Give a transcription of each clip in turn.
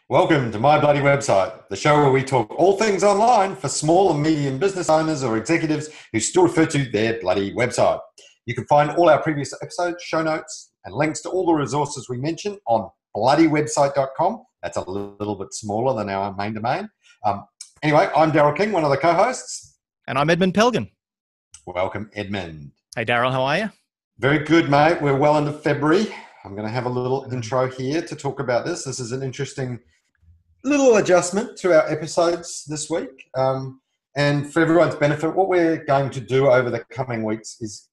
Welcome to My Bloody Website, the show where we talk all things online for small and medium business owners or executives who still refer to their bloody website. You can find all our previous episodes, show notes, and links to all the resources we mentioned on bloodywebsite.com. That's a little bit smaller than our main domain. Anyway, I'm Daryl King, one of the co-hosts. And I'm Edmund Pelgan. Welcome, Edmund. Hey, Daryl, how are you? Very good, mate. We're well into February. I'm going to have a little intro here to talk about this. This is an interesting little adjustment to our episodes this week. And for everyone's benefit, what we're going to do over the coming weeks is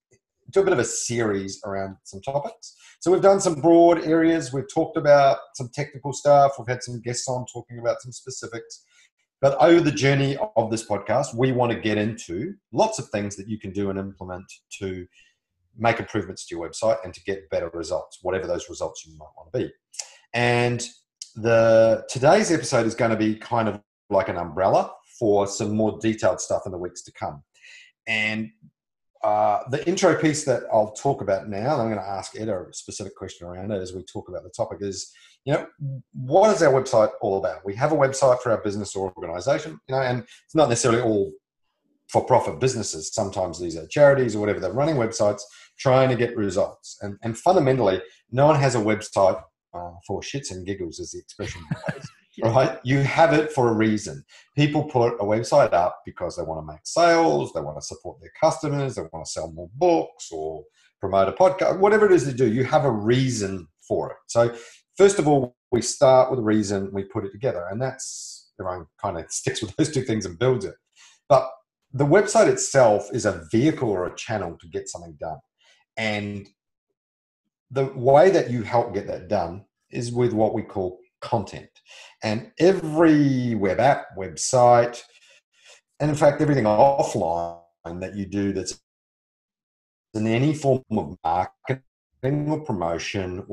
do a bit of a series around some topics. So we've done some broad areas. We've talked about some technical stuff. We've had some guests on talking about some specifics. But over the journey of this podcast, we want to get into lots of things that you can do and implement to make improvements to your website and to get better results, whatever those results you might want to be. And today's episode is going to be kind of like an umbrella for some more detailed stuff in the weeks to come. And the intro piece that I'll talk about now, and I'm going to ask Ed a specific question around it as we talk about the topic is, what is our website all about? We have a website for our business or organization, and it's not necessarily all for-profit businesses. Sometimes these are charities or whatever. They're running websites trying to get results. And fundamentally, no one has a website for shits and giggles, as the expression goes, right? You have it for a reason. People put a website up because they want to make sales, they want to support their customers, they want to sell more books or promote a podcast, whatever it is they do, you have a reason for it. So first of all, we start with a reason, we put it together, and that's, everyone kind of sticks with those two things and builds it. But the website itself is a vehicle or a channel to get something done. And the way that you help get that done is with what we call content. And every web app, website, and in fact, everything offline that you do that's in any form of marketing or promotion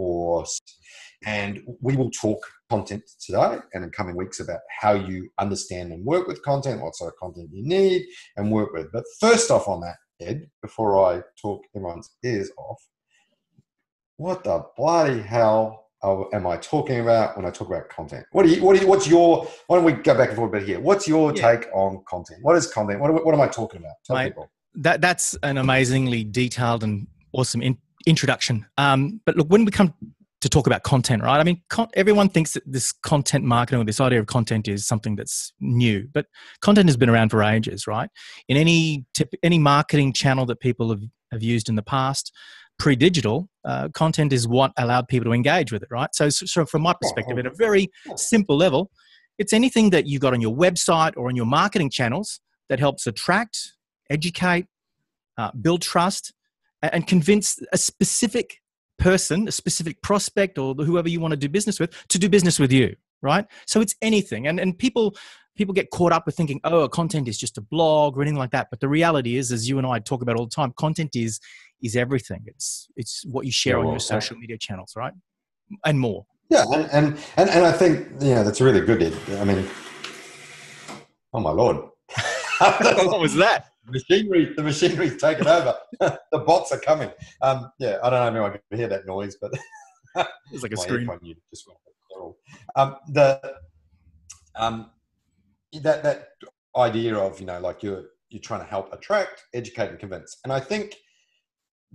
and we will talk content today and in coming weeks about how you understand and work with content, what sort of content you need and work with. But first off on that, Ed, before I talk everyone's ears off, what the bloody hell am I talking about when I talk about content? Why don't we go back and forth a bit here? What's your take on content? What is content? What am I talking about? Tell people. That's an amazingly detailed and awesome introduction. But look, when we come to talk about content, right? I mean, everyone thinks that this content marketing or this idea of content is something that's new, but content has been around for ages, right? In any marketing channel that people have used in the past, pre-digital, content is what allowed people to engage with it, right? So from my perspective, at a very simple level, it's anything that you've got on your website or on your marketing channels that helps attract, educate, build trust, and convince a specific person, a specific prospect, or whoever you want to do business with, to do business with you, right? So it's anything. And people get caught up with thinking, oh, content is just a blog or anything like that. But the reality is, as you and I talk about all the time, content is everything. It's what you share on your social media channels, right? And more. Yeah, and I think, that's really good, Ed. I mean, oh my Lord. What was that? The machinery's taken over. The bots are coming. I don't know if anyone can hear that noise, but it's like a screen. That idea of like you're trying to help attract, educate, and convince, and I think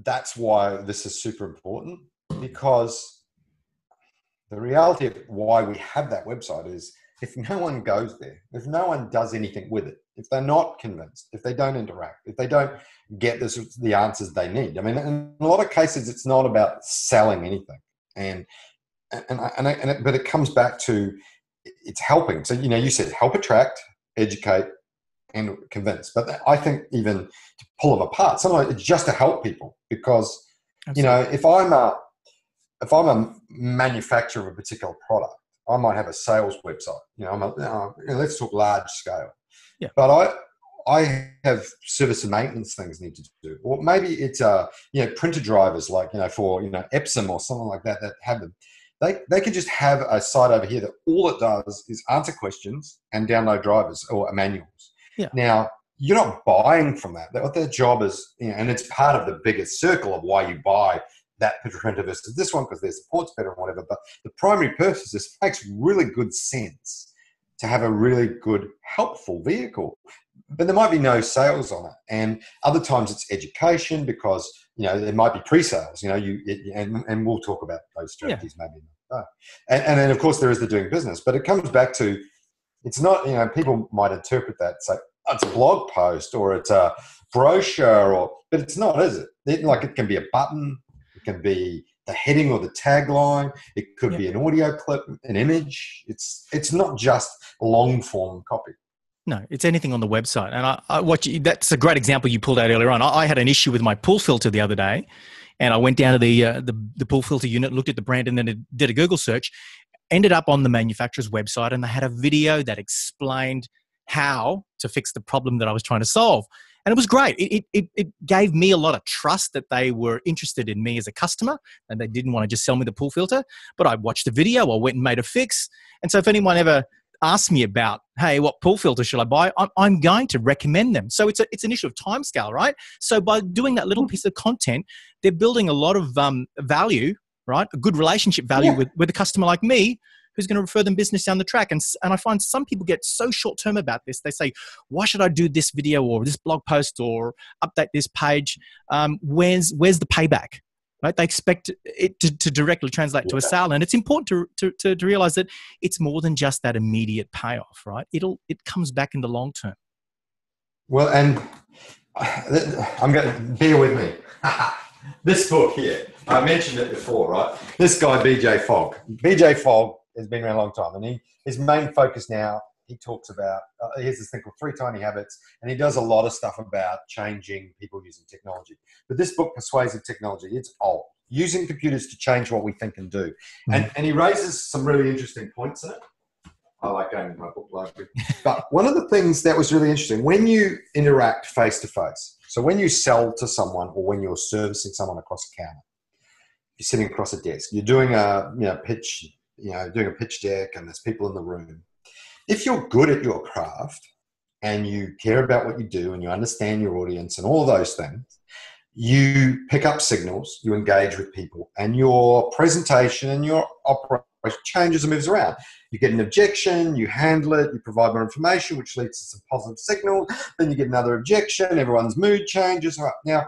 that's why this is super important, because the reality of why we have that website is if no one goes there, if no one does anything with it, if they're not convinced, if they don't interact, if they don't get the answers they need. I mean, in a lot of cases, it's not about selling anything, but it comes back to it's helping. So you said help attract, educate, and convince. But I think even to pull them apart, sometimes it's just to help people, because Absolutely. If I'm a manufacturer of a particular product, I might have a sales website. Let's talk large scale. Yeah. But I have service and maintenance things need to do, or maybe it's printer drivers like for Epson or something like that have them. They could just have a site over here that all it does is answer questions and download drivers or manuals. Yeah. Now you're not buying from that. What their job is, and it's part of the bigger circle of why you buy that printer versus this one because their support's better and whatever. But the primary purpose is it makes really good sense to have a really good, helpful vehicle. But there might be no sales on it. And other times it's education because, there might be pre-sales, and we'll talk about those strategies maybe. And then, of course, there is the doing business. But it comes back to, it's not, people might interpret that, say, oh, it's a blog post or it's a brochure, but it's not, is it? It can be a button, it can be the heading or the tagline, it could be an audio clip, an image. It's not just long form copy. No, it's anything on the website. And that's a great example you pulled out earlier on. I had an issue with my pool filter the other day, and I went down to the pool filter unit, looked at the brand, and then did a Google search, ended up on the manufacturer's website, and they had a video that explained how to fix the problem that I was trying to solve. And it was great. It gave me a lot of trust that they were interested in me as a customer and they didn't want to just sell me the pool filter. But I watched the video, I went and made a fix. And so if anyone ever asks me about, hey, what pool filter should I buy? I'm going to recommend them. So it's an issue of timescale, right? So by doing that little piece of content, they're building a lot of value, right? A good relationship value with a customer like me, who's going to refer them business down the track. And I find some people get so short-term about this. They say, why should I do this video or this blog post or update this page? Where's the payback? Right? They expect it to directly translate to a sale. And it's important to realize that it's more than just that immediate payoff, right? It comes back in the long term. Well, and I'm going to bear with me. This book here, I mentioned it before, right? This guy, BJ Fogg. BJ Fogg has been around a long time, and his main focus now, he talks about, he has this thing called 3 Tiny Habits, and he does a lot of stuff about changing people using technology. But this book, Persuasive Technology, it's old. Using computers to change what we think and do. And he raises some really interesting points in it. I like going to my book library. But one of the things that was really interesting, when you interact face-to-face, so when you sell to someone or when you're servicing someone across a counter, you're sitting across a desk, you're doing a pitch, doing a pitch deck and there's people in the room. If you're good at your craft and you care about what you do and you understand your audience and all of those things, you pick up signals, you engage with people, and your presentation and your operation changes and moves around. You get an objection, you handle it, you provide more information, which leads to some positive signals. Then you get another objection, everyone's mood changes. Now,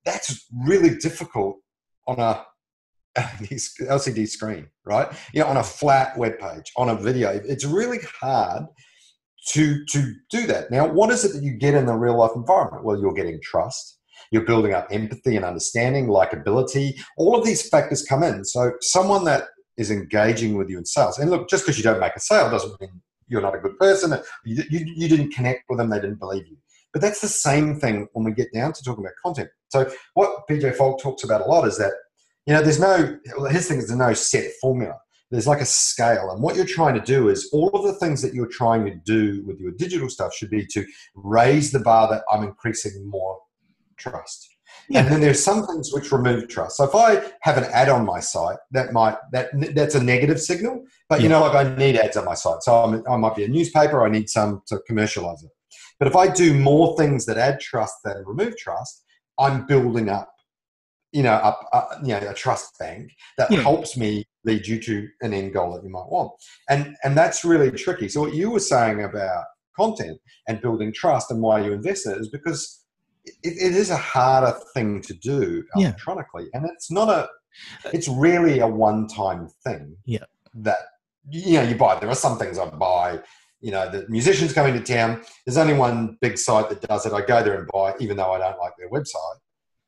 that's really difficult on a LCD screen, right? On a flat web page, on a video. It's really hard to do that. Now, what is it that you get in the real life environment? Well, you're getting trust. You're building up empathy and understanding, likability. All of these factors come in. So someone that is engaging with you in sales, and look, just because you don't make a sale doesn't mean you're not a good person. You didn't connect with them. They didn't believe you. But that's the same thing when we get down to talking about content. So what BJ Fogg talks about a lot is that, his thing is there's no set formula. There's like a scale. And what you're trying to do is all of the things that you're trying to do with your digital stuff should be to raise the bar that I'm increasing more trust. Yeah. And then there's some things which remove trust. So if I have an ad on my site, that's a negative signal. But I need ads on my site. So I might be a newspaper. I need some to commercialize it. But if I do more things that add trust than remove trust, I'm building up, a trust bank that helps me lead you to an end goal that you might want. And that's really tricky. So what you were saying about content and building trust and why you invest in it is because it is a harder thing to do electronically. And it's really a one-time thing that, you buy. There are some things I buy, the musicians coming to town. There's only one big site that does it. I go there and buy, even though I don't like their website.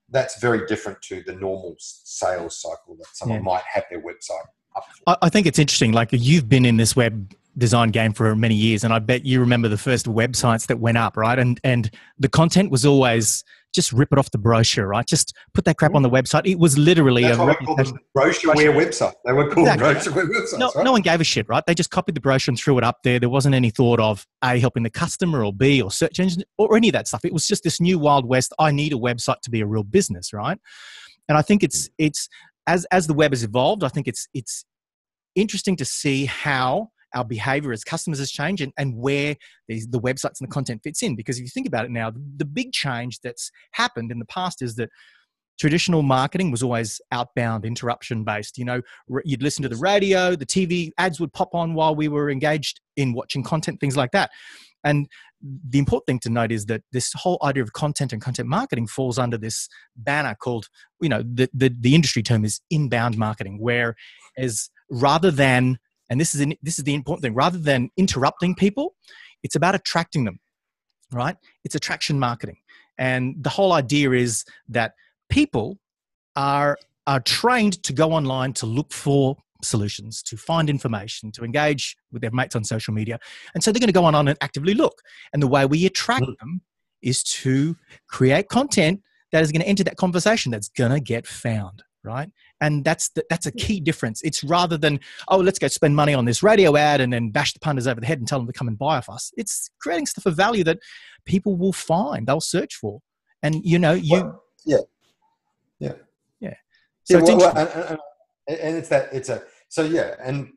That's very different to the normal sales cycle that someone might have their website up for. I think it's interesting. Like, you've been in this web design game for many years, and I bet you remember the first websites that went up, right? And the content was always just rip it off the brochure, right? Just put that crap on the website. It was literally That's what we called them, brochureware website. They were called brochureware websites, right? No one gave a shit, right? They just copied the brochure and threw it up there. There wasn't any thought of A, helping the customer, or B, or search engine, or any of that stuff. It was just this new Wild West. I need a website to be a real business, right? And I think it's as the web has evolved, I think it's interesting to see how our behavior as customers has changed and where the websites and the content fits in. Because if you think about it now, the big change that's happened in the past is that traditional marketing was always outbound, interruption based. You know, you'd listen to the radio, the TV ads would pop on while we were engaged in watching content, things like that. And the important thing to note is that this whole idea of content and content marketing falls under this banner called, you know, the industry term is inbound marketing, whereas rather than, and this is the important thing, rather than interrupting people, it's about attracting them, right? It's attraction marketing. And the whole idea is that people are trained to go online to look for solutions, to find information, to engage with their mates on social media. And so they're going to go on and actively look. And the way we attract them is to create content that is going to enter that conversation, that's going to get found, right? And that's a key difference. It's rather than, oh, let's go spend money on this radio ad and then bash the punters over the head and tell them to come and buy off us. It's creating stuff of value that people will find, they'll search for. And, you know, Yeah. So and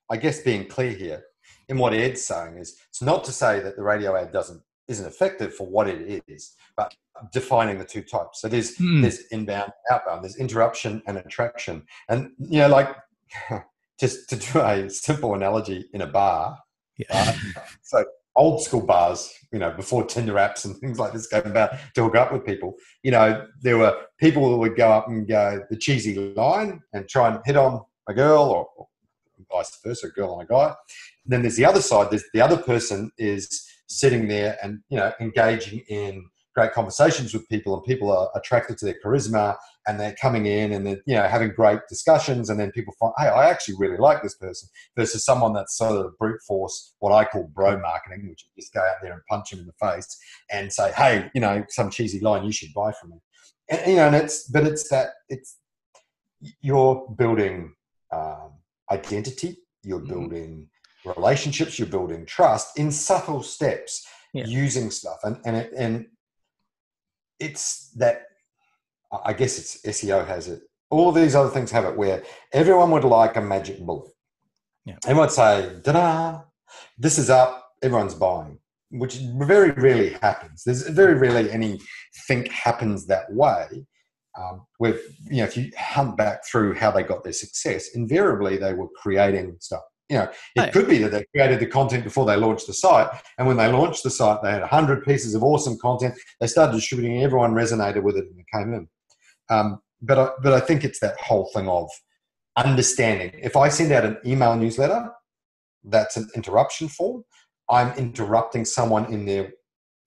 I guess being clear here in what Ed's saying is, it's not to say that the radio ad isn't effective for what it is, but defining the two types. So there's inbound, outbound, there's interruption and attraction. And, you know, like, just to do a simple analogy in a bar, so old school bars, you know, before Tinder apps and things like this came about to hook up with people, you know, there were people who would go up and go the cheesy line and try and hit on a girl, or vice versa, a girl on a guy. And then there's the other side. There's the other person is sitting there and, you know, engaging in great conversations with people, and people are attracted to their charisma, and they're coming in and they're, you know, having great discussions, and then people find, hey, I actually really like this person, versus someone that's sort of brute force, what I call bro marketing, which you just go out there and punch them in the face and say, hey, you know, some cheesy line, you should buy from me. And, you know, and you're building identity, you're building relationships, you're building trust in subtle steps, using stuff. And it's that, I guess it's SEO has it. All of these other things have it, where everyone would like a magic bullet. Yeah. Everyone would say, da-da, this is up, everyone's buying, which very rarely happens. There's very rarely anything happens that way. With, you know, if you hunt back through how they got their success, invariably they were creating stuff. You know, it could be that they created the content before they launched the site, and when they launched the site, they had 100 pieces of awesome content. They started distributing, everyone resonated with it, and it came in. But I think it's that whole thing of understanding. If I send out an email newsletter, that's an interruption form. I'm interrupting someone in their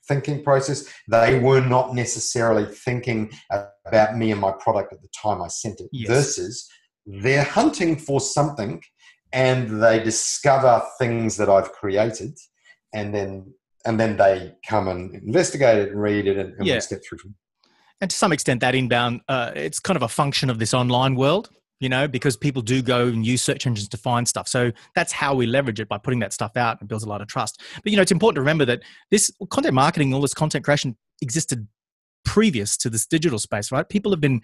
thinking process. They were not necessarily thinking about me and my product at the time I sent it, versus they're hunting for something, and they discover things that I've created, and then they come and investigate it and read it and we step through. And to some extent, that inbound, it's kind of a function of this online world, you know, because people do go and use search engines to find stuff. So that's how we leverage it, by putting that stuff out, and builds a lot of trust. But, you know, it's important to remember that this content marketing, all this content creation existed previous to this digital space, right? People have been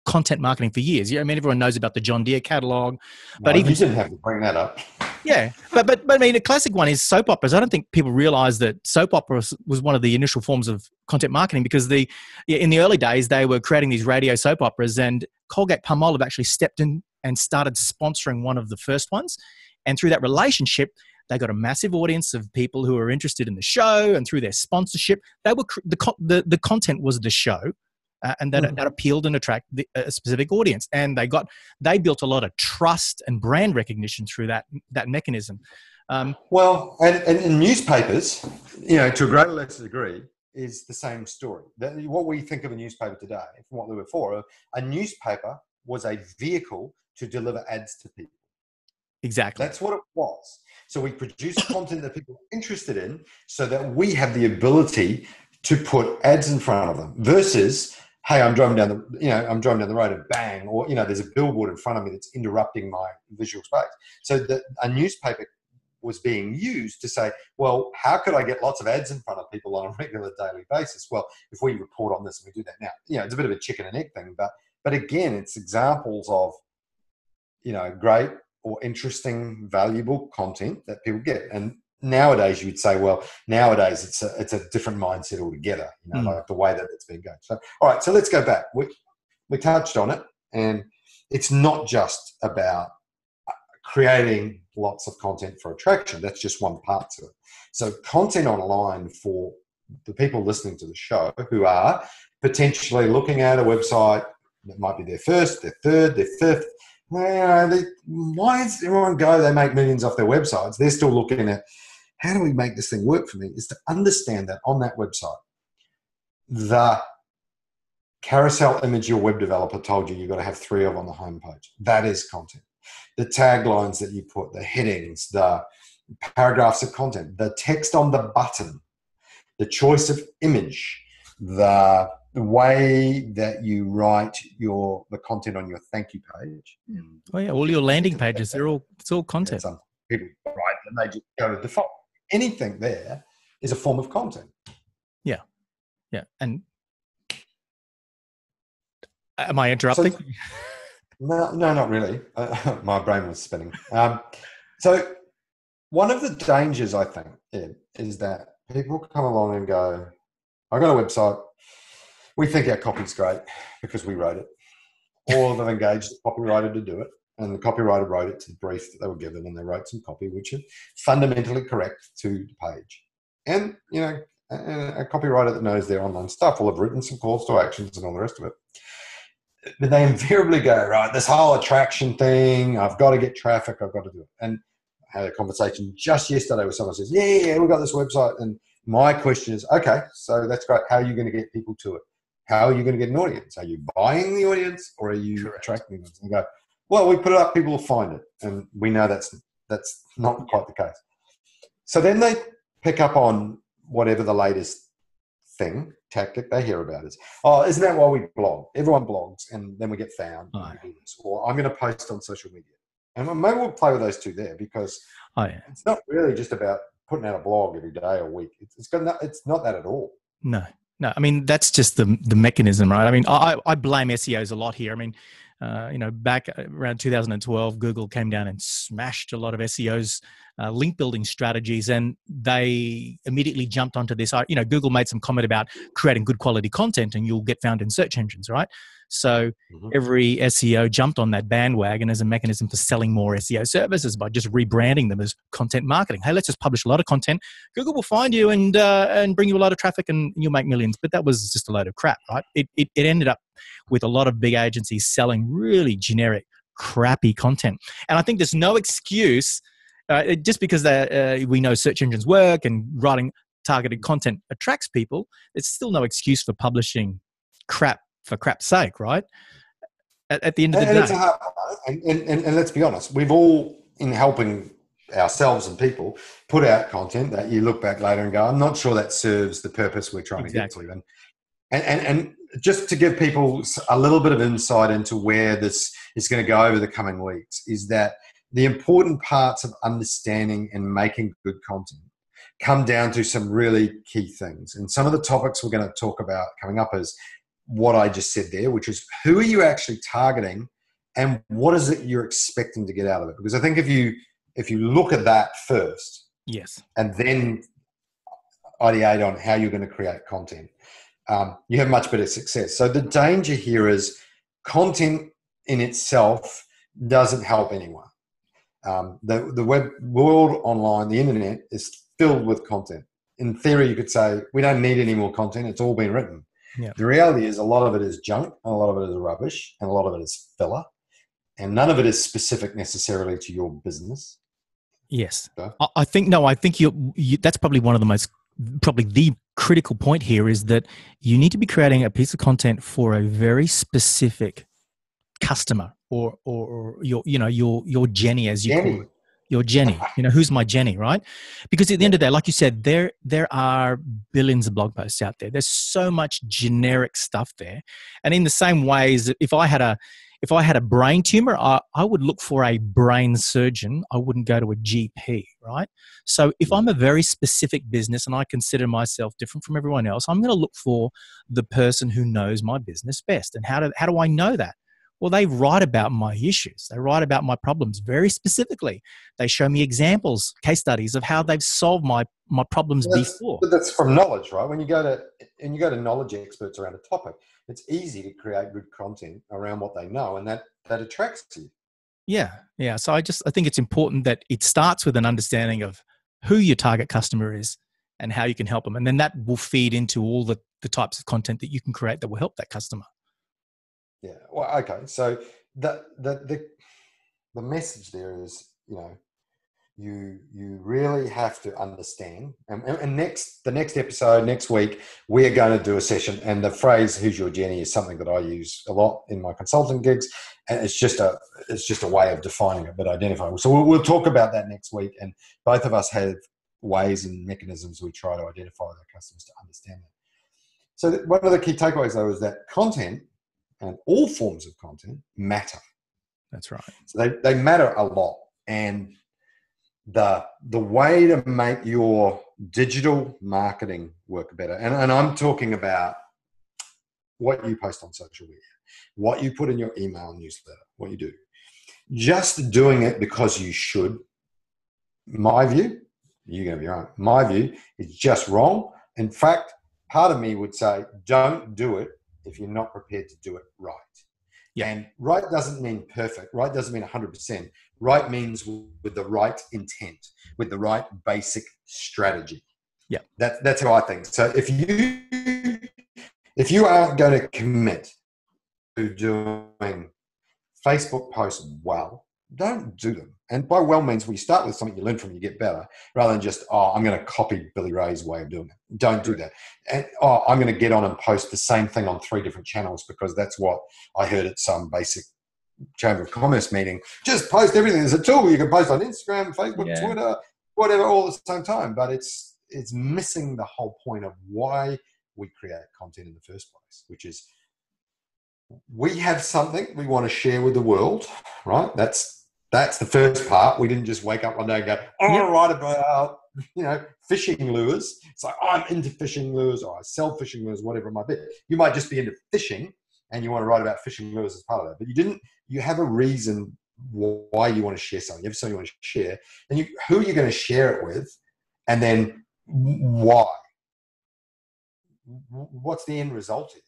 content marketing for years. Yeah, I mean, everyone knows about the John Deere catalog, but you didn't have to bring that up. Yeah, but I mean, a classic one is soap operas. I don't think people realize that soap operas was one of the initial forms of content marketing, because in the early days they were creating these radio soap operas, and Colgate-Palmolive actually stepped in and started sponsoring one of the first ones, and through that relationship, they got a massive audience of people who were interested in the show, and through their sponsorship, they were the content was the show. And that appealed and attracted a specific audience, and they built a lot of trust and brand recognition through that mechanism. Well, and in newspapers, you know, to a greater or lesser degree, is the same story. What we think of a newspaper today, from what they were for, a newspaper was a vehicle to deliver ads to people. Exactly. That's what it was. So we produce content that people are interested in, so that we have the ability to put ads in front of them, versus, hey, I'm driving down the road and bang, or, you know, there's a billboard in front of me that's interrupting my visual space. So a newspaper was being used to say, well, how could I get lots of ads in front of people on a regular daily basis? Well, if we report on this and we do that now, you know, it's a bit of a chicken and egg thing, but again, it's examples of, you know, great or interesting, valuable content that people get. And nowadays you would say, well, nowadays it's a different mindset altogether, like the way that it's been going. So, all right, so let's go back. We touched on it, and it's not just about creating lots of content for attraction. That's just one part to it. So content online for the people listening to the show who are potentially looking at a website that might be their first, their third, their fifth. Why does everyone go? They make millions off their websites. They're still looking at, how do we make this thing work for me? Is to understand that on that website, the carousel image your web developer told you you've got to have 3 of on the homepage. That is content. The taglines that you put, the headings, the paragraphs of content, the text on the button, the choice of image, the way that you write the content on your thank you page. Oh yeah, all your landing pages, it's all content. Some people write and they just go to default. Anything there is a form of content. Yeah. And am I interrupting? So, no, not really. My brain was spinning. So one of the dangers, I think, Ed, is that people come along and go, I got a website. We think our copy's great because we wrote it. Or they've engaged a copywriter to do it. And the copywriter wrote it to the brief that they were given, and they wrote some copy which is fundamentally correct to the page. And, a copywriter that knows their online stuff will have written some calls to actions and all the rest of it. But they invariably go, right, this whole attraction thing, I've got to get traffic, I've got to do it. And I had a conversation just yesterday with someone who says, yeah, we've got this website. And my question is, okay, so that's great. How are you going to get people to it? How are you going to get an audience? Are you buying the audience, or are you attracting them? And go, well, we put it up, people will find it. And we know that's not quite the case. So then they pick up on whatever the latest tactic they hear about is, isn't that why we blog? Everyone blogs, and then we get found. Or I'm going to post on social media. And maybe we'll play with those two there, because it's not really just about putting out a blog every day or week. It's not that at all. No. I mean, that's just the mechanism, right? I mean, I blame SEOs a lot here. I mean, back around 2012, Google came down and smashed a lot of SEOs link building strategies, and they immediately jumped onto this. Google made some comment about creating good quality content and you'll get found in search engines, right? So every SEO jumped on that bandwagon as a mechanism for selling more SEO services by just rebranding them as content marketing. Hey, let's just publish a lot of content. Google will find you and bring you a lot of traffic and you'll make millions. But that was just a load of crap, right? It ended up with a lot of big agencies selling really generic, crappy content. And I think there's no excuse, just because we know search engines work and writing targeted content attracts people, it's still no excuse for publishing crap for crap's sake, right? At the end of the day. And let's be honest, we've all, in helping ourselves and people, put out content that you look back later and go, I'm not sure that serves the purpose we're trying to get to. And just to give people a little bit of insight into where this is going to go over the coming weeks, is that the important parts of understanding and making good content come down to some really key things. And some of the topics we're going to talk about coming up is what I just said there, which is, who are you actually targeting and what is it you're expecting to get out of it? Because I think if you look at that first, yes, and then ideate on how you're going to create content, you have much better success. So the danger here is content in itself doesn't help anyone. The web world online, the internet, is filled with content. In theory, you could say we don't need any more content. It's all been written. Yeah. The reality is a lot of it is junk, and a lot of it is rubbish, and a lot of it is filler, and none of it is specific necessarily to your business. Yes. So, I think that's probably one of the critical point here, is that you need to be creating a piece of content for a very specific customer or your Jenny, as you call it. Your Jenny, who's my Jenny, right? Because at the end of the day, like you said, there are billions of blog posts out there. There's so much generic stuff there. And in the same ways, if I had a brain tumor, I would look for a brain surgeon. I wouldn't go to a GP, right? So if I'm a very specific business and I consider myself different from everyone else, I'm going to look for the person who knows my business best. And how do I know that? Well, they write about my issues. They write about my problems very specifically. They show me examples, case studies of how they've solved my problems before. But that's from knowledge, right? When you go to knowledge experts around a topic, it's easy to create good content around what they know, and that attracts you. Yeah. So I think it's important that it starts with an understanding of who your target customer is and how you can help them. And then that will feed into all the types of content that you can create that will help that customer. Yeah. Well, okay. So the message there is, you really have to understand. And the next episode, next week, we are going to do a session. And the phrase "Who's your Jenny" is something that I use a lot in my consulting gigs. And it's just a way of defining it, but identifying. So we'll talk about that next week. And both of us have ways and mechanisms we try to identify with our customers to understand that. So one of the key takeaways, though, is that content and all forms of content matter. That's right. So they matter a lot. And the way to make your digital marketing work better, and I'm talking about what you post on social media, what you put in your email newsletter, what you do. Just doing it because you should, my view, you're going to be wrong, my view is just wrong. In fact, part of me would say, don't do it if you're not prepared to do it right. Yeah. And right doesn't mean perfect. Right doesn't mean 100%. Right means with the right intent, with the right basic strategy. Yeah. That's how I think. So if you aren't going to commit to doing Facebook posts well, don't do them. And by well means, when you start with something you learn from, you get better, rather than just, I'm going to copy Billy Ray's way of doing it. Don't do that. And, I'm going to get on and post the same thing on 3 different channels because that's what I heard at some basic Chamber of Commerce meeting. Just post everything. There's a tool you can post on Instagram, Facebook, Twitter, whatever, all at the same time. But it's missing the whole point of why we create content in the first place, which is we have something we want to share with the world, right? That's the first part. We didn't just wake up one day and go, I want to write about, fishing lures. It's like, I'm into fishing lures, or I sell fishing lures, whatever it might be. You might just be into fishing and you want to write about fishing lures as part of that. But you have a reason why you want to share something. You have something you want to share, and who you're going to share it with, and then why. What's the end result here?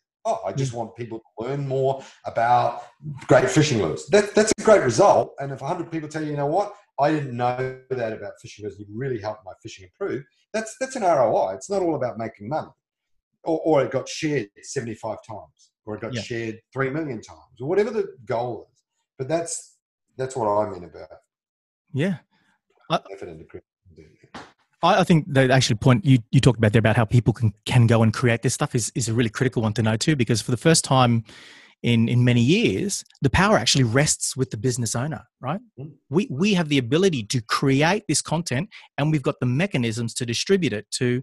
I just want people to learn more about great fishing lures. That's a great result. And if 100 people tell you, you know what, I didn't know that about fishing lures, you really helped my fishing improve, that's an ROI. It's not all about making money. Or it got shared 75 times, or it got shared 3 million times, or whatever the goal is. But that's what I mean about effort into creating. I think the actual point you talked about there about how people can go and create this stuff is a really critical one to know too, because for the first time in many years, the power actually rests with the business owner, right? We have the ability to create this content, and we've got the mechanisms to distribute it to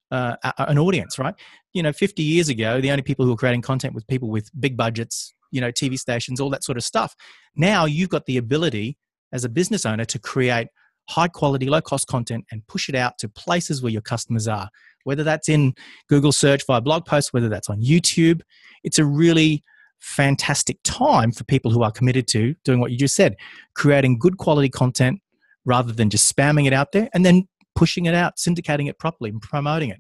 an audience, right? 50 years ago, the only people who were creating content was people with big budgets, TV stations, all that sort of stuff. Now you've got the ability as a business owner to create high quality, low cost content and push it out to places where your customers are, whether that's in Google search via blog posts, whether that's on YouTube. It's a really fantastic time for people who are committed to doing what you just said, creating good quality content rather than just spamming it out there and then pushing it out, syndicating it properly and promoting it.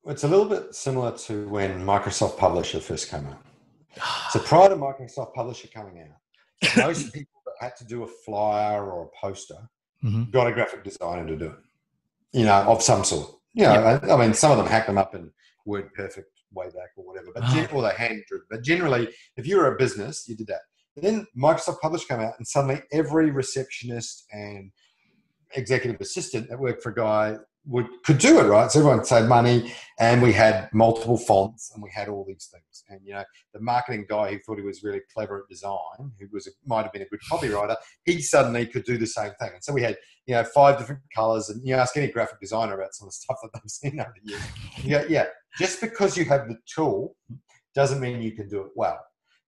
It's a little bit similar to when Microsoft Publisher first came out. So prior to Microsoft Publisher coming out, most people that had to do a flyer or a poster got a graphic designer to do it, of some sort. I mean, some of them hacked them up in WordPerfect way back or whatever, or they hand drew. But generally, if you were a business, you did that. And then Microsoft Publisher came out, and suddenly every receptionist and executive assistant that worked for a guy could do it, right? So everyone saved money, and we had multiple fonts, and we had all these things. And the marketing guy who thought he was really clever at design, who might have been a good copywriter, he suddenly could do the same thing. And so we had 5 different colors, and ask any graphic designer about some of the stuff that they've seen over the years. Just because you have the tool doesn't mean you can do it well.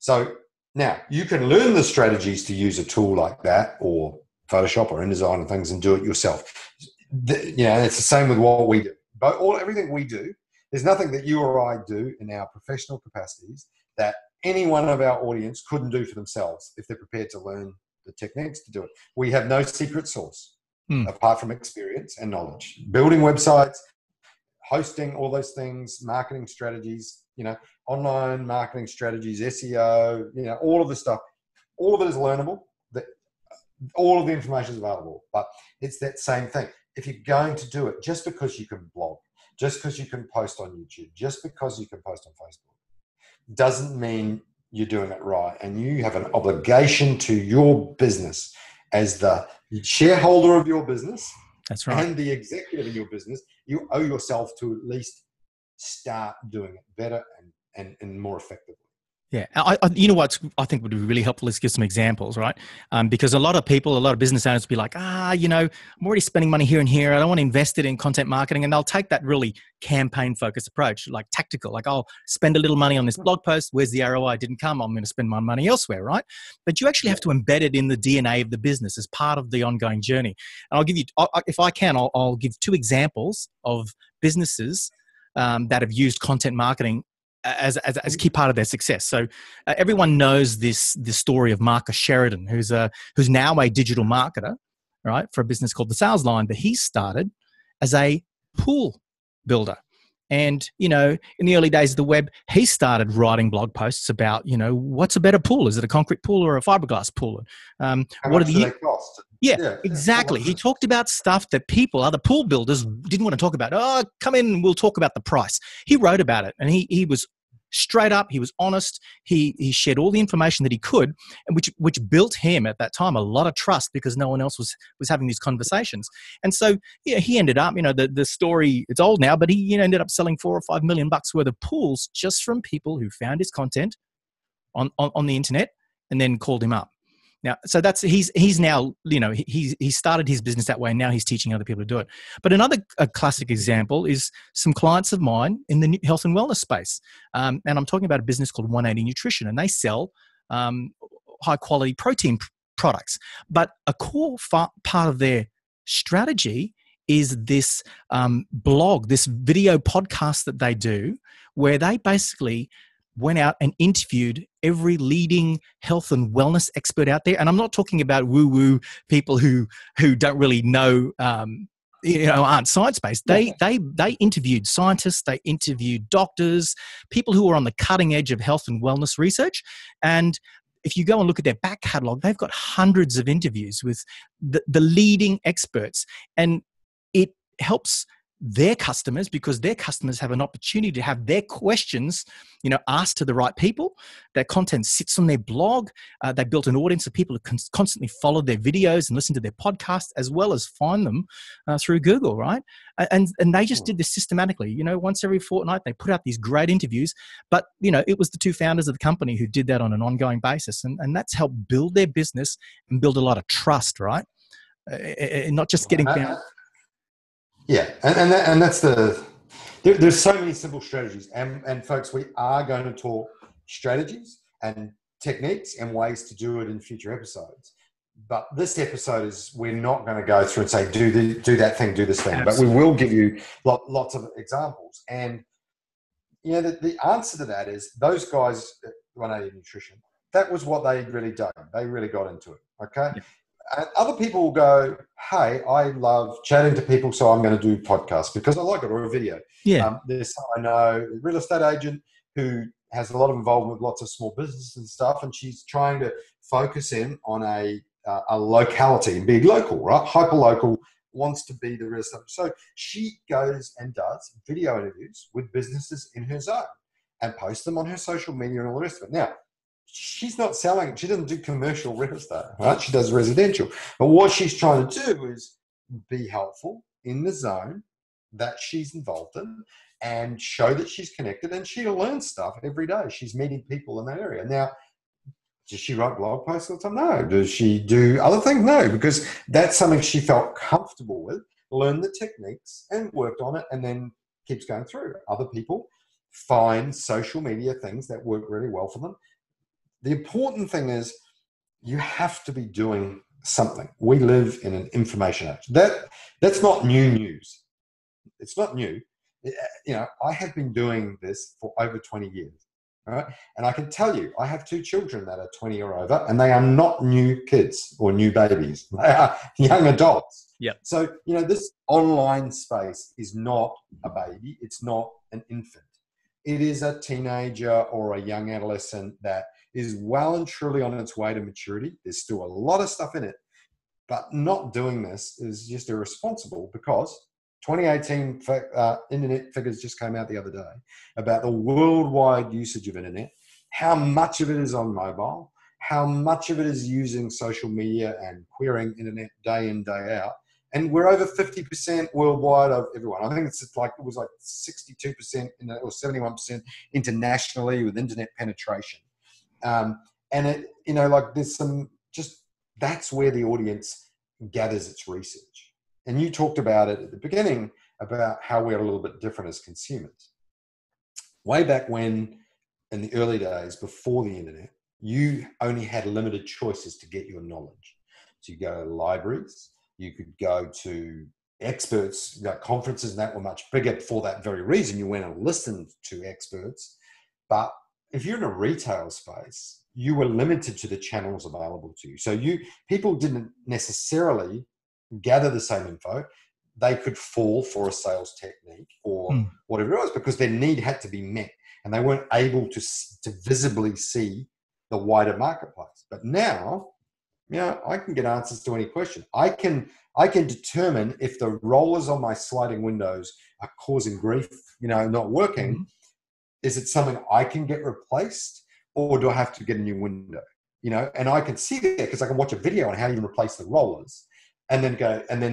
So now you can learn the strategies to use a tool like that, or Photoshop or InDesign and things, and do it yourself. It's the same with what we do. But everything we do, there's nothing that you or I do in our professional capacities that any one of our audience couldn't do for themselves if they're prepared to learn the techniques to do it. We have no secret sauce apart from experience and knowledge. Building websites, hosting, all those things, marketing strategies, online marketing strategies, SEO, all of the stuff, all of it is learnable. All of the information is available, but it's that same thing. If you're going to do it, just because you can blog, just because you can post on YouTube, just because you can post on Facebook, doesn't mean you're doing it right. And you have an obligation to your business as the shareholder of your business. That's right. And the executive in your business. You owe yourself to at least start doing it better and more effectively. Yeah. You know what I think would be really helpful is give some examples, right? Because a lot of business owners will be like, I'm already spending money here and here. I don't want to invest it in content marketing. And they'll take that really campaign focused approach, like tactical, like I'll spend a little money on this blog post. Where's the ROI? Didn't come. I'm going to spend my money elsewhere, right? But you actually have to embed it in the DNA of the business as part of the ongoing journey. And I'll give you, if I can, I'll give 2 examples of businesses that have used content marketing as a key part of their success. So everyone knows this story of Marcus Sheridan, who's now a digital marketer, right, for a business called The Sales Line. But he started as a pool builder. And, in the early days of the web, he started writing blog posts about, what's a better pool? Is it a concrete pool or a fiberglass pool? What do they cost? Yeah, exactly. He talked about stuff that other pool builders didn't want to talk about. Oh, come in, we'll talk about the price. He wrote about it, and he was straight up. He was honest. He shared all the information that he could, and which built him at that time a lot of trust because no one else was having these conversations. And so he ended up, the story, it's old now, but he ended up selling $4 or $5 million worth of pools just from people who found his content on the internet and then called him up. Now, so he's now, he started his business that way, and now he's teaching other people to do it. But another classic example is some clients of mine in the health and wellness space. And I'm talking about a business called 180 Nutrition, and they sell high quality protein products. But a core part of their strategy is this blog, this video podcast that they do, where they basically went out and interviewed every leading health and wellness expert out there. And I'm not talking about woo-woo people who don't really know, aren't science-based. They interviewed scientists, they interviewed doctors, people who are on the cutting edge of health and wellness research. And if you go and look at their back catalog, they've got hundreds of interviews with the leading experts. And it helps their customers, because their customers have an opportunity to have their questions, asked to the right people. Their content sits on their blog. They built an audience of people who constantly follow their videos and listen to their podcasts, as well as find them through Google, right? And they just did this systematically. Once every fortnight, they put out these great interviews. But, it was the 2 founders of the company who did that on an ongoing basis. And that's helped build their business and build a lot of trust, right? Not just getting found. Yeah, and that's there's so many simple strategies, and folks, we are going to talk strategies and techniques and ways to do it in future episodes. But this episode we're not going to go through and say do that thing, do this thing. Absolutely. But we will give you lots of examples. And the answer to that is those guys at 180 Nutrition. That was what they really done. They really got into it. Okay. Yeah. And other people will go, hey, I love chatting to people, so I'm going to do podcasts because I like it, or a video. Yeah. There's I know a real estate agent who has a lot of involvement with lots of small businesses and stuff, and she's trying to focus in on a locality and be local, right? Hyper local, wants to be the real estate. So she goes and does video interviews with businesses in her zone and posts them on her social media and all the rest of it. Now, she's not selling, she doesn't do commercial real estate, right? She does residential. But what she's trying to do is be helpful in the zone that she's involved in and show that she's connected, and she'll learn stuff every day. She's meeting people in that area. Now, does she write blog posts all the time? No. Does she do other things? No, because that's something she felt comfortable with, learned the techniques and worked on it, and then keeps going through. Other people find social media things that work really well for them. The important thing is you have to be doing something. We live in an information age. That's not new news. It's not new. I have been doing this for over 20 years. right? And I can tell you, I have 2 children that are 20 or over, and they are not new kids or new babies. They are young adults. Yep. So, this online space is not a baby. It's not an infant. It is a teenager or a young adolescent that is well and truly on its way to maturity. There's still a lot of stuff in it, but not doing this is just irresponsible, because 2018 internet figures just came out the other day about the worldwide usage of internet, how much of it is on mobile, how much of it is using social media and querying internet day in, day out. And we're over 50% worldwide of everyone. I think it was like 62% or 71% internationally with internet penetration. And it, there's that's where the audience gathers its research. And you talked about it at the beginning about how we're a little bit different as consumers. Way back when, in the early days before the internet, you only had limited choices to get your knowledge. So you go to libraries, you could go to experts, conferences, and that were much bigger for that very reason. You went and listened to experts. But if you're in a retail space, you were limited to the channels available to you. So people didn't necessarily gather the same info. They could fall for a sales technique or whatever it was, because their need had to be met, and they weren't able to visibly see the wider marketplace. But now, I can get answers to any question. I can determine if the rollers on my sliding windows are causing grief, not working. Mm-hmm. Is it something I can get replaced, or do I have to get a new window? And I can see that because I can watch a video on how you replace the rollers, and then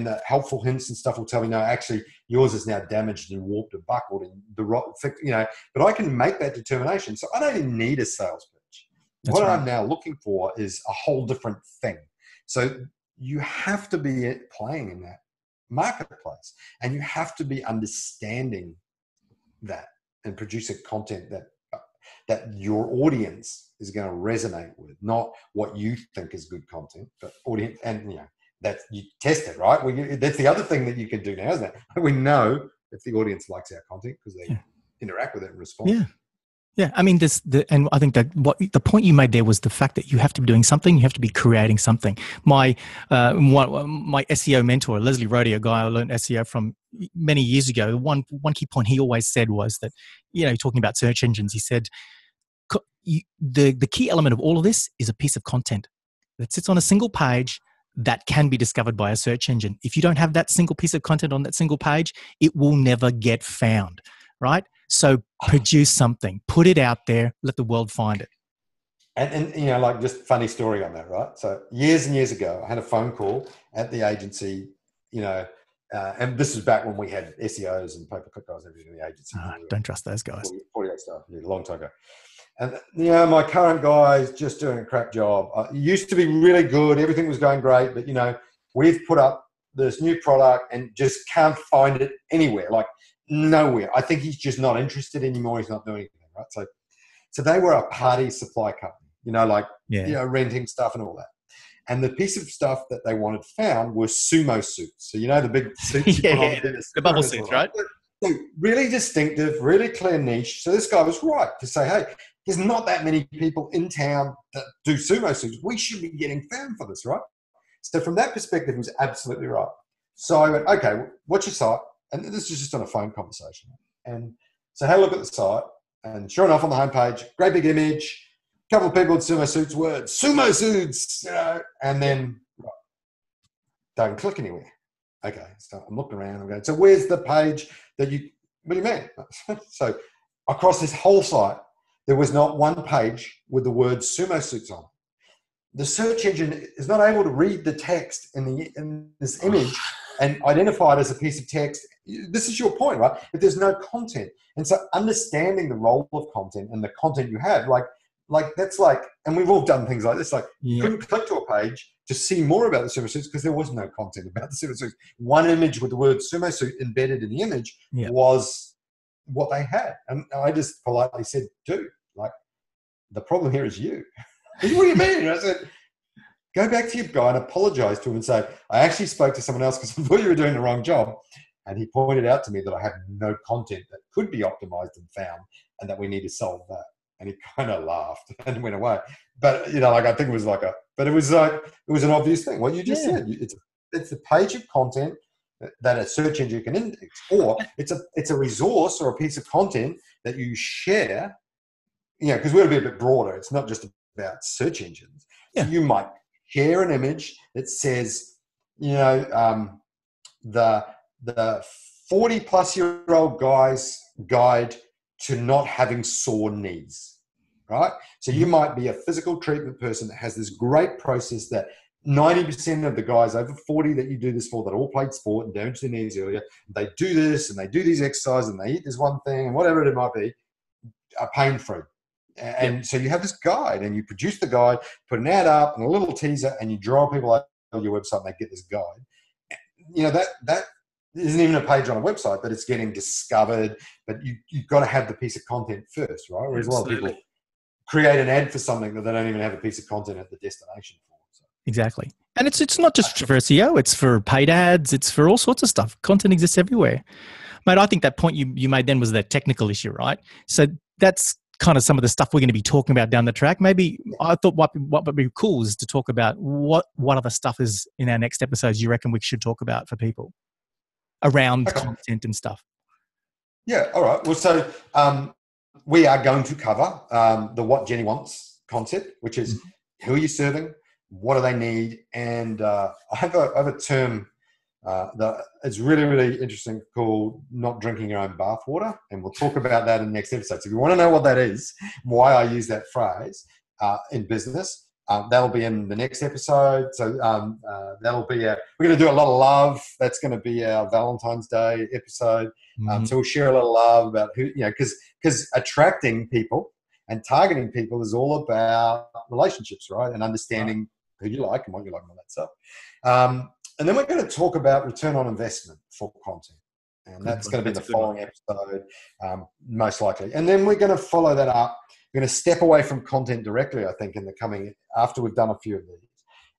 the helpful hints and stuff will tell me, no, actually yours is now damaged and warped and buckled and but I can make that determination. So I don't even need a sales pitch. That's what right. I'm now looking for is a whole different thing. So you have to be playing in that marketplace, and you have to be understanding that and producing content that your audience is going to resonate with, not what you think is good content, but audience. And that you test it, right? That's the other thing that you can do now, isn't it? We know if the audience likes our content because they interact with it and respond. Yeah, I mean, and I think that the point you made there was the fact that you have to be doing something, you have to be creating something. My SEO mentor, Leslie Rodia, a guy I learned SEO from many years ago, one key point he always said was that, talking about search engines, he said, the key element of all of this is a piece of content that sits on a single page that can be discovered by a search engine. If you don't have that single piece of content on that single page, it will never get found, right? So produce something, put it out there, let the world find it. And just funny story on that, right? So years and years ago, I had a phone call at the agency, and this was back when we had SEOs and pay-per-click guys and everything in the agency. Don't trust those guys. 48 staff, a long time ago. And, my current guy is just doing a crap job. It used to be really good. Everything was going great. But, we've put up this new product and just can't find it anywhere, like nowhere. I think he's just not interested anymore. He's not doing anything, right? So they were a party supply company, renting stuff and all that. And the piece of stuff that they wanted found were sumo suits. So, the big suits. The bubble suits, right? So really distinctive, really clear niche. So this guy was right to say, hey, there's not that many people in town that do sumo suits. We should be getting found for this, right? So from that perspective, he was absolutely right. So I went, okay, what's your site? And this was just on a phone conversation. And so I had a look at the site, and sure enough, on the homepage, great big image, a couple of people in sumo suits, words, sumo suits, and then don't click anywhere. Okay, so I'm looking around, I'm going, so where's the page what do you mean? So across this whole site, there was not one page with the word sumo suits on. The search engine is not able to read the text in this image and identify it as a piece of text. This is your point, right? If there's no content. And so understanding the role of content and the content you have, that's like, and we've all done things like this, couldn't click to a page to see more about the sumo suits because there was no content about the sumo suits. One image with the word sumo suit embedded in the image was what they had. And I just politely said, dude, the problem here is you. What do you mean? And I said, go back to your guy and apologize to him and say, I actually spoke to someone else because I thought you were doing the wrong job. And he pointed out to me that I have no content that could be optimized and found and that we need to solve that. And he kind of laughed and went away. But, you know, like I think it was like but it was like, it was an obvious thing. What you just said, it's a page of content that a search engine can index, or it's a resource or a piece of content that you share, you know, because we're a bit broader. It's not just about search engines. So you might share an image that says, you know, the 40-plus-year-old guy's guide to not having sore knees, right? So you might be a physical treatment person that has this great process that 90% of the guys over 40 that you do this for, that all played sport and damaged their knees earlier, they do this and they do these exercises and they eat this one thing and whatever it might be, are pain-free. And so you have this guide and you produce the guide, put an ad up and a little teaser, and you draw people out on your website and they get this guide. You know, that isn't even a page on a website, but it's getting discovered. But you've got to have the piece of content first, right? Whereas a lot of people create an ad for something that they don't even have a piece of content at the destination for. So. Exactly. And it's not just for SEO, it's for paid ads, it's for all sorts of stuff. Content exists everywhere. Mate, I think that point you made then was that technical issue, right? So that's kind of some of the stuff we're going to be talking about down the track. Maybe I thought what would be cool is to talk about what other stuff is in our next episodes you reckon we should talk about for people around content and stuff. Yeah, all right. Well, so we are going to cover the What Jenny Wants concept, which is who are you serving, what do they need, and I have a term that is really, really interesting called not drinking your own bathwater, and we'll talk about that in the next episode. So if you want to know what that is, why I use that phrase in business, that'll be in the next episode. So that'll be we're going to do a lot of love. That's going to be our Valentine's Day episode. So we'll share a little love about who, you know, because attracting people and targeting people is all about relationships, right? And understanding who you like and what you like and all that stuff. And then we're going to talk about return on investment for content. And that's going to be the following episode, most likely. And then we're going to follow that up. We're going to step away from content directly, I think, after we've done a few of these.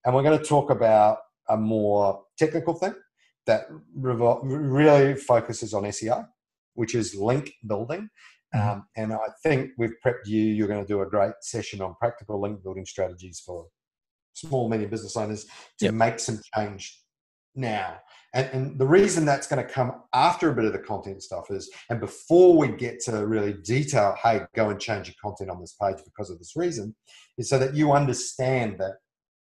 And we're going to talk about a more technical thing that really focuses on SEO, which is link building. And I think we've prepped you. You're going to do a great session on practical link building strategies for small, medium business owners to make some change now. And the reason that's going to come after a bit of the content stuff is, and before we get to really detail, hey, go and change your content on this page because of this reason, is so that you understand that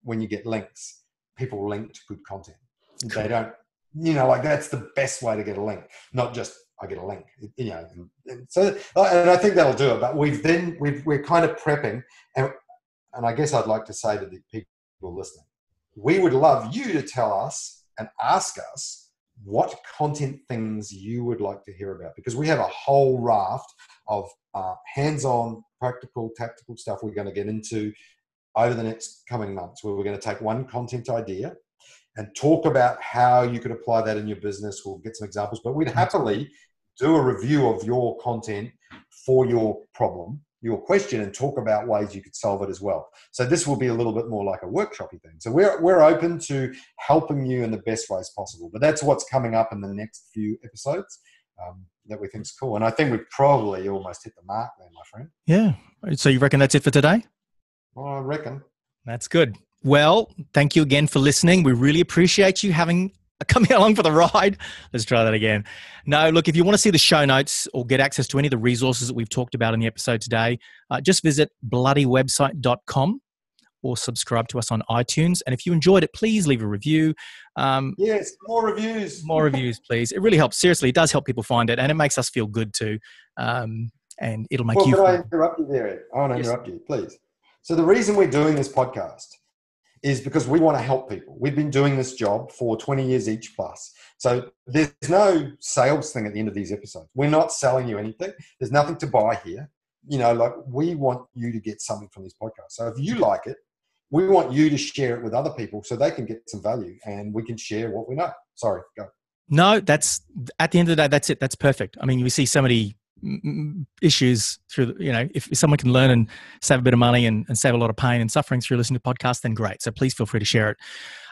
when you get links, people link to good content. They don't, you know, like that's the best way to get a link, not just I get a link, you know. And so, and I think that'll do it. But we're kind of prepping, and I guess I'd like to say to the people listening, we would love you to tell us and ask us what content things you would like to hear about, because we have a whole raft of hands-on, practical, tactical stuff we're going to get into over the next coming months, where we're going to take one content idea and talk about how you could apply that in your business. We'll get some examples, but we'd happily do a review of your content for your problem, your question, and talk about ways you could solve it as well. So this will be a little bit more like a workshop-y thing. So we're open to helping you in the best ways possible. But that's what's coming up in the next few episodes that we think is cool. And I think we've probably almost hit the mark there, my friend. Yeah. So you reckon that's it for today? Well, I reckon. That's good. Well, thank you again for listening. We really appreciate you coming along for the ride. Let's try that again. No, look, if you want to see the show notes or get access to any of the resources that we've talked about in the episode today, just visit bloodywebsite.com or subscribe to us on iTunes. And if you enjoyed it, please leave a review. Yes, more reviews. More reviews, please. It really helps. Seriously, it does help people find it, and it makes us feel good too. And it'll make you... Can I interrupt you there, Ed? I want to interrupt you, please. So the reason we're doing this podcast is because we want to help people. We've been doing this job for 20 years each plus. So there's no sales thing at the end of these episodes. We're not selling you anything. There's nothing to buy here. You know, like we want you to get something from these podcasts. So if you like it, we want you to share it with other people so they can get some value and we can share what we know. Sorry, go. No, that's at the end of the day, that's it. That's perfect. I mean, we see so many issues through, you know, if someone can learn and save a bit of money and save a lot of pain and suffering through listening to podcasts, then great. So please feel free to share it.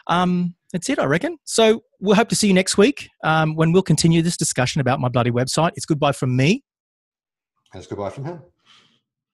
That's it, I reckon. So we'll hope to see you next week when we'll continue this discussion about My Bloody Website. It's goodbye from me. It's goodbye from him.